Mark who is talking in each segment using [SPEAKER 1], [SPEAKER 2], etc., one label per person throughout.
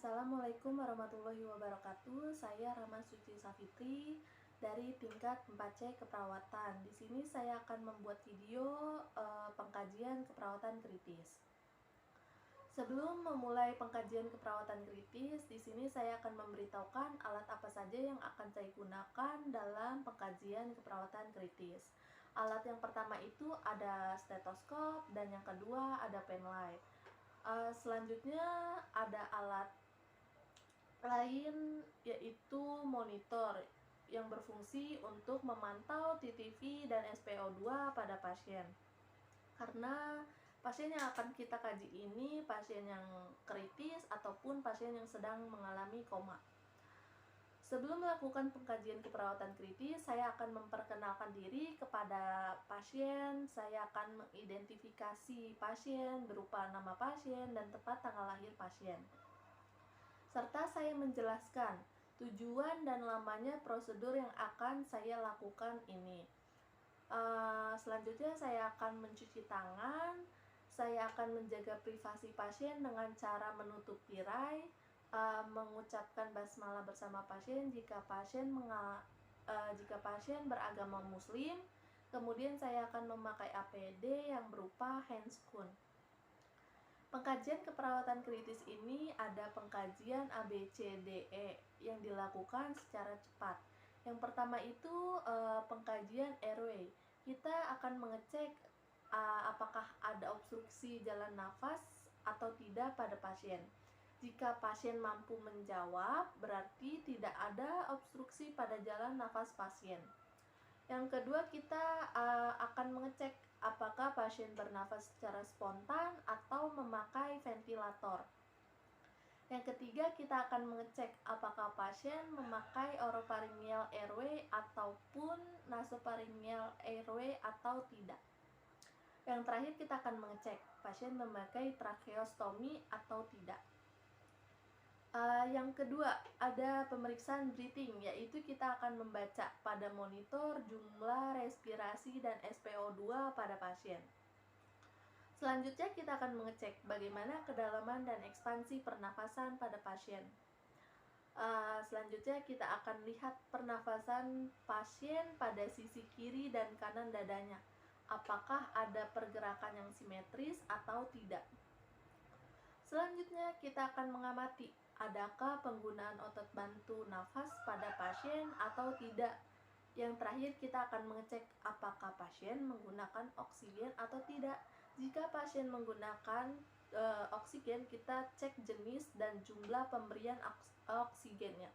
[SPEAKER 1] Assalamualaikum warahmatullahi wabarakatuh. Saya Rahma Suci Safitri dari tingkat 4C keperawatan. Di sini saya akan membuat video pengkajian keperawatan kritis. Sebelum memulai pengkajian keperawatan kritis, di sini saya akan memberitahukan alat apa saja yang akan saya gunakan dalam pengkajian keperawatan kritis. Alat yang pertama itu ada stetoskop dan yang kedua ada penlight. Selanjutnya ada alat lain yaitu monitor yang berfungsi untuk memantau TTV dan SpO2 pada pasien. Karena pasien yang akan kita kaji ini pasien yang kritis ataupun pasien yang sedang mengalami koma. Sebelum melakukan pengkajian keperawatan kritis, saya akan memperkenalkan diri kepada pasien. Saya akan mengidentifikasi pasien berupa nama pasien dan tepat tanggal lahir pasien. Serta saya menjelaskan tujuan dan lamanya prosedur yang akan saya lakukan ini. Selanjutnya saya akan mencuci tangan. Saya akan menjaga privasi pasien dengan cara menutup tirai, mengucapkan basmalah bersama pasien jika pasien beragama muslim. Kemudian saya akan memakai APD yang berupa handscoon. Pengkajian keperawatan kritis ini ada pengkajian ABCDE yang dilakukan secara cepat. Yang pertama itu pengkajian airway. Kita akan mengecek apakah ada obstruksi jalan nafas atau tidak pada pasien. Jika pasien mampu menjawab, berarti tidak ada obstruksi pada jalan nafas pasien. Yang kedua, kita akan mengecek apakah pasien bernafas secara spontan atau memakai ventilator. Yang ketiga, kita akan mengecek apakah pasien memakai oropharyngeal airway ataupun nasopharyngeal airway atau tidak. Yang terakhir, kita akan mengecek pasien memakai tracheostomy atau tidak. Yang kedua, ada pemeriksaan breathing, yaitu kita akan membaca pada monitor jumlah respirasi dan SpO2 pada pasien. Selanjutnya kita akan mengecek bagaimana kedalaman dan ekspansi pernafasan pada pasien. Selanjutnya kita akan lihat pernafasan pasien pada sisi kiri dan kanan dadanya. Apakah ada pergerakan yang simetris atau tidak. Selanjutnya kita akan mengamati adakah penggunaan otot bantu nafas pada pasien atau tidak. Yang terakhir kita akan mengecek apakah pasien menggunakan oksigen atau tidak. Jika pasien menggunakan oksigen, kita cek jenis dan jumlah pemberian oksigennya.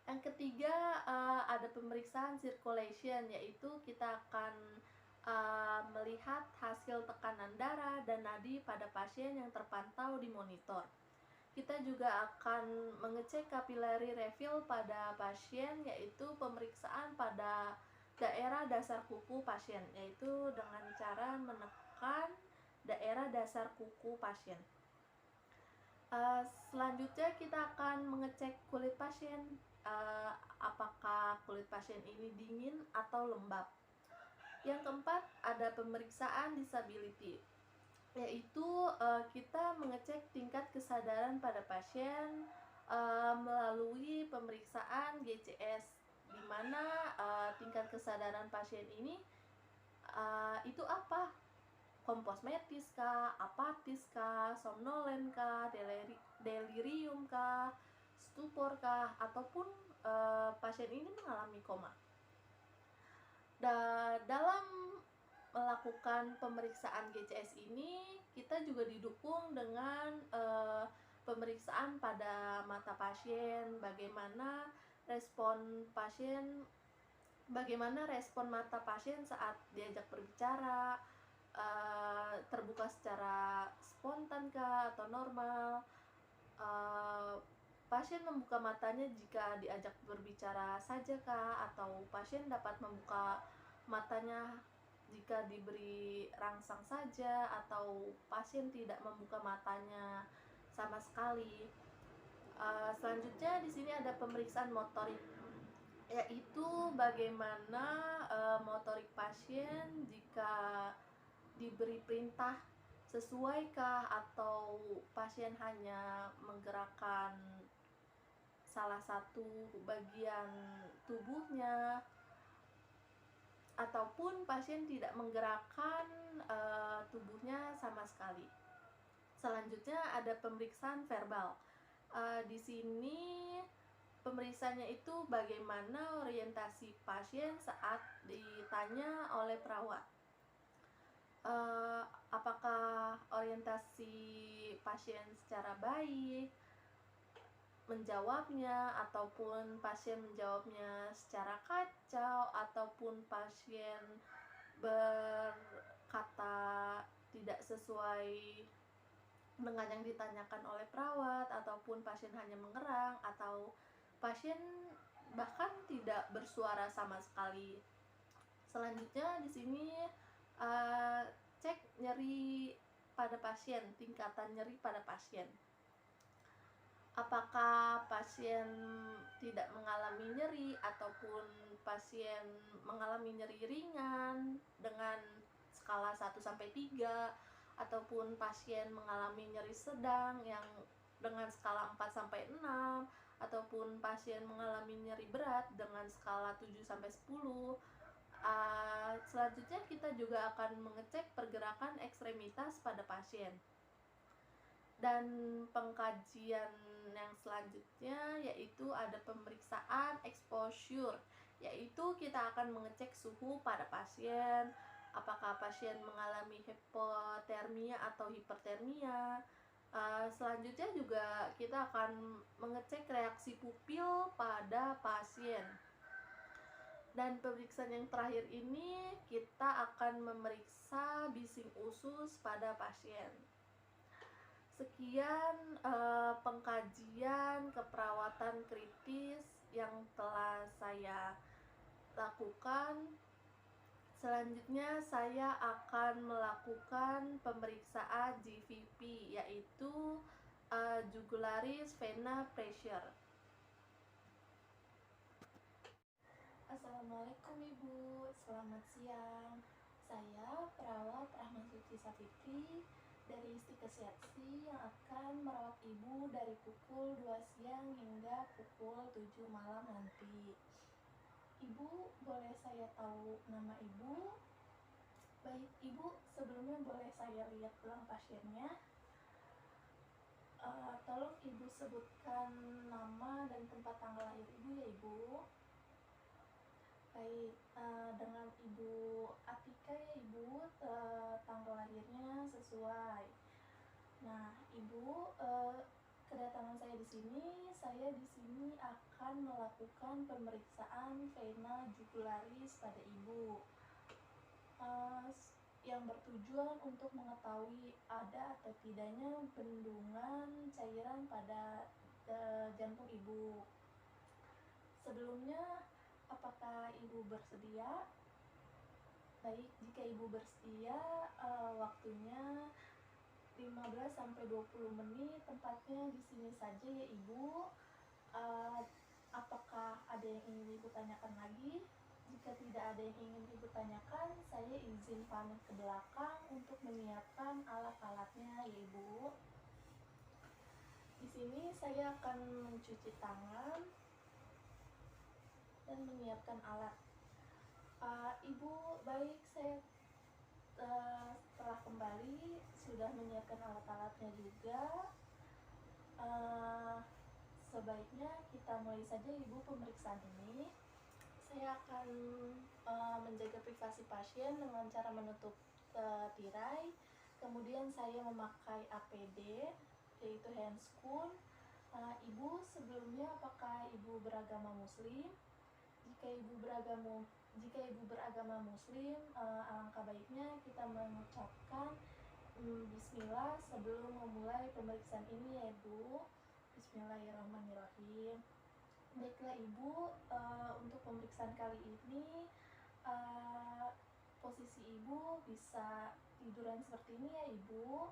[SPEAKER 1] Yang ketiga ada pemeriksaan circulation, yaitu kita akan melihat hasil tekanan darah dan nadi pada pasien yang terpantau di monitor. Kita juga akan mengecek capillary refill pada pasien, yaitu pemeriksaan pada daerah dasar kuku pasien, yaitu dengan cara menekan daerah dasar kuku pasien. Selanjutnya kita akan mengecek kulit pasien, apakah kulit pasien ini dingin atau lembab. Yang keempat ada pemeriksaan disability, yaitu kita mengecek tingkat kesadaran pada pasien melalui pemeriksaan GCS, di mana tingkat kesadaran pasien ini itu apa? Komposmetis kah, apatis kah, somnolen kah, delirium kah, stupor kah, ataupun pasien ini mengalami koma. Dalam melakukan pemeriksaan GCS ini, kita juga didukung dengan pemeriksaan pada mata pasien, bagaimana respon mata pasien saat diajak berbicara, terbuka secara spontan kah atau normal. Pasien membuka matanya jika diajak berbicara saja kah, atau pasien dapat membuka matanya jika diberi rangsang saja, atau pasien tidak membuka matanya sama sekali. Selanjutnya di sini ada pemeriksaan motorik, yaitu bagaimana motorik pasien jika diberi perintah sesuaikah atau pasien hanya menggerakkan salah satu bagian tubuhnya, ataupun pasien tidak menggerakkan tubuhnya sama sekali. Selanjutnya ada pemeriksaan verbal. Di sini pemeriksaannya itu bagaimana orientasi pasien saat ditanya oleh perawat. Apakah orientasi pasien secara baik menjawabnya, ataupun pasien menjawabnya secara kacau, ataupun pasien berkata tidak sesuai dengan yang ditanyakan oleh perawat, ataupun pasien hanya mengerang, atau pasien bahkan tidak bersuara sama sekali. Selanjutnya di sini cek nyeri pada pasien, tingkatan nyeri pada pasien. Apakah pasien tidak mengalami nyeri, ataupun pasien mengalami nyeri ringan dengan skala 1-3, ataupun pasien mengalami nyeri sedang yang dengan skala 4-6, ataupun pasien mengalami nyeri berat dengan skala 7-10. Selanjutnya kita juga akan mengecek pergerakan ekstremitas pada pasien. Dan pengkajian yang selanjutnya yaitu ada pemeriksaan exposure, yaitu kita akan mengecek suhu pada pasien, apakah pasien mengalami hipotermia atau hipertermia. Selanjutnya juga kita akan mengecek reaksi pupil pada pasien. Dan pemeriksaan yang terakhir ini kita akan memeriksa bising usus pada pasien. Sekian pengkajian keperawatan kritis yang telah saya lakukan. Selanjutnya saya akan melakukan pemeriksaan GVP, yaitu jugularis vena pressure. Assalamualaikum Ibu, selamat siang. Saya perawat Rahman Suci Safitri dari Istikesepsi yang akan merawat Ibu dari pukul 2 siang hingga pukul 7 malam nanti. Ibu, boleh saya tahu nama Ibu? Baik Ibu, sebelumnya boleh saya lihat ulang pasiennya? Tolong Ibu sebutkan nama dan tempat tanggal lahir Ibu ya Ibu. Baik, dengan Ibu Atika ya Ibu, tanggal lahirnya sesuai. Nah, Ibu, kedatangan saya di sini akan melakukan pemeriksaan vena jugularis pada Ibu, yang bertujuan untuk mengetahui ada atau tidaknya bendungan cairan pada jantung Ibu. Sebelumnya, apakah Ibu bersedia? Baik, jika Ibu bersedia, waktunya 15-20 menit, tempatnya di sini saja ya Ibu. Apakah ada yang ingin Ibu tanyakan lagi? Jika tidak ada yang ingin Ibu tanyakan, saya izin pamit ke belakang untuk menyiapkan alat-alatnya ya Ibu. Di sini saya akan mencuci tangan dan menyiapkan alat. Ibu, baik, saya setelah kembali sudah menyiapkan alat-alatnya juga. Sebaiknya kita mulai saja Ibu pemeriksaan ini. Saya akan menjaga privasi pasien dengan cara menutup tirai. Kemudian saya memakai APD, yaitu handscoon. Ibu, sebelumnya apakah Ibu beragama Muslim? Jika Ibu beragama Muslim, alangkah baiknya kita mengucapkan Bismillah sebelum memulai pemeriksaan ini ya Ibu. Bismillahirrahmanirrahim. Baiklah Ibu, untuk pemeriksaan kali ini posisi Ibu bisa tiduran seperti ini ya Ibu.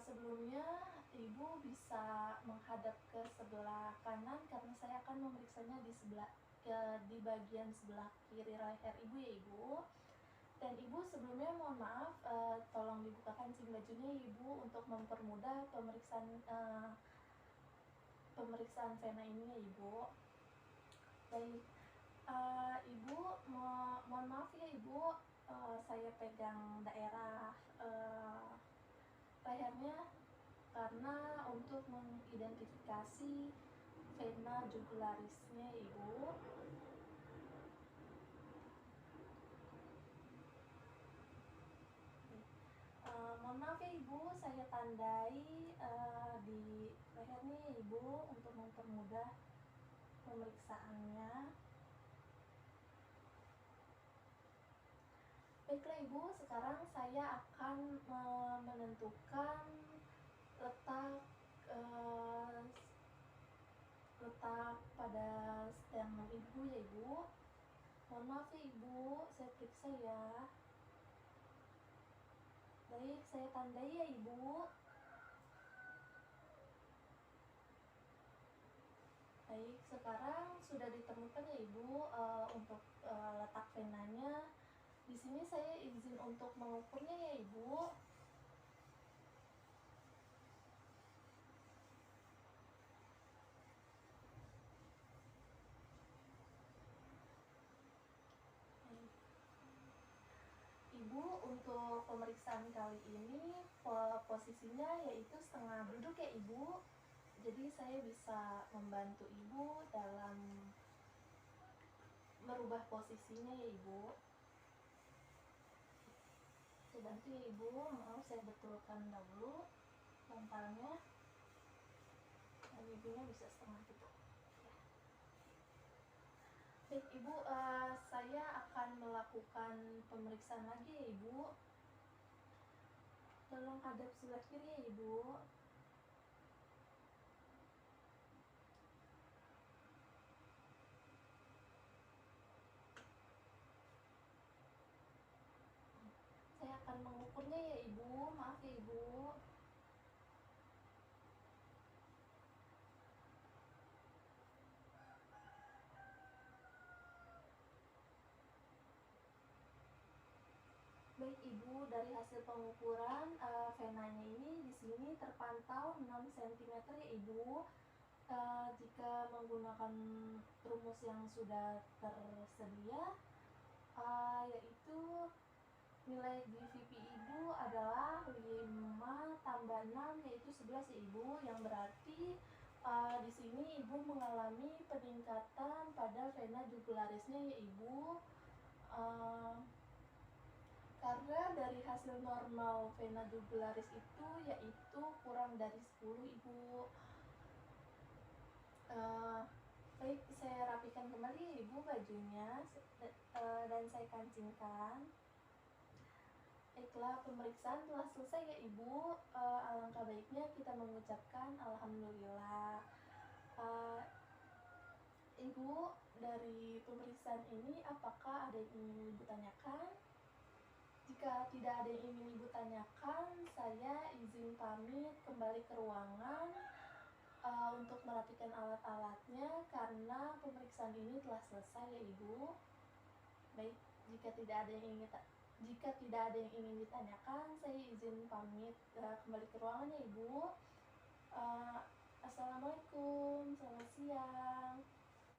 [SPEAKER 1] Sebelumnya Ibu bisa menghadap ke sebelah kanan karena saya akan memeriksanya di bagian sebelah kiri leher Ibu ya Ibu. Dan Ibu sebelumnya mohon maaf, tolong dibuka kancing bajunya Ibu untuk mempermudah pemeriksaan vena ini ya Ibu. Baik, Ibu mohon maaf ya Ibu, saya pegang daerah lehernya karena untuk mengidentifikasi vena jugularisnya Ibu. Mohon maaf ya Ibu, saya tandai di lehernya ya Ibu untuk mempermudah pemeriksaannya. Baiklah Ibu, sekarang saya akan menentukan letak pada sternum Ibu ya Ibu. Mohon maaf ya Ibu, saya periksa ya. Baik, saya tandai ya Ibu. Baik, sekarang sudah ditemukan ya Ibu untuk letak venanya. Di sini saya izin untuk mengukurnya ya Ibu. Ibu, untuk pemeriksaan kali ini posisinya yaitu setengah duduk ya Ibu. Jadi saya bisa membantu Ibu dalam merubah posisinya ya Ibu. Saya bantu ya Ibu, maaf saya betulkan dahulu bantalnya. Dan Ibunya bisa setengah duduk. Baik Ibu, saya akan melakukan pemeriksaan lagi ya Ibu. Tolong hadap sebelah kiri ya Ibu. Saya akan mengukurnya ya Ibu, maaf ya Ibu. Baik Ibu, dari hasil pengukuran venanya ini di sini terpantau 6 cm ya Ibu. Jika menggunakan rumus yang sudah tersedia, yaitu nilai GVP Ibu adalah 5 tambah 6 yaitu 11 ya Ibu, yang berarti di sini Ibu mengalami peningkatan pada vena jugularisnya ya Ibu. Karena dari hasil normal vena jugularis itu yaitu kurang dari 10 Ibu. Baik, saya rapikan kembali ya Ibu bajunya dan saya kancingkan. Baiklah, pemeriksaan telah selesai ya Ibu. Alangkah baiknya kita mengucapkan Alhamdulillah. Ibu, dari pemeriksaan ini apakah ada yang ingin Ibu tanyakan? Jika tidak ada yang ingin Ibu tanyakan, saya izin pamit kembali ke ruangan untuk merapikan alat-alatnya karena pemeriksaan ini telah selesai ya Ibu. Baik, jika tidak ada yang ingin ditanyakan, saya izin pamit kembali ke ruangan ya Ibu. Assalamualaikum, selamat siang.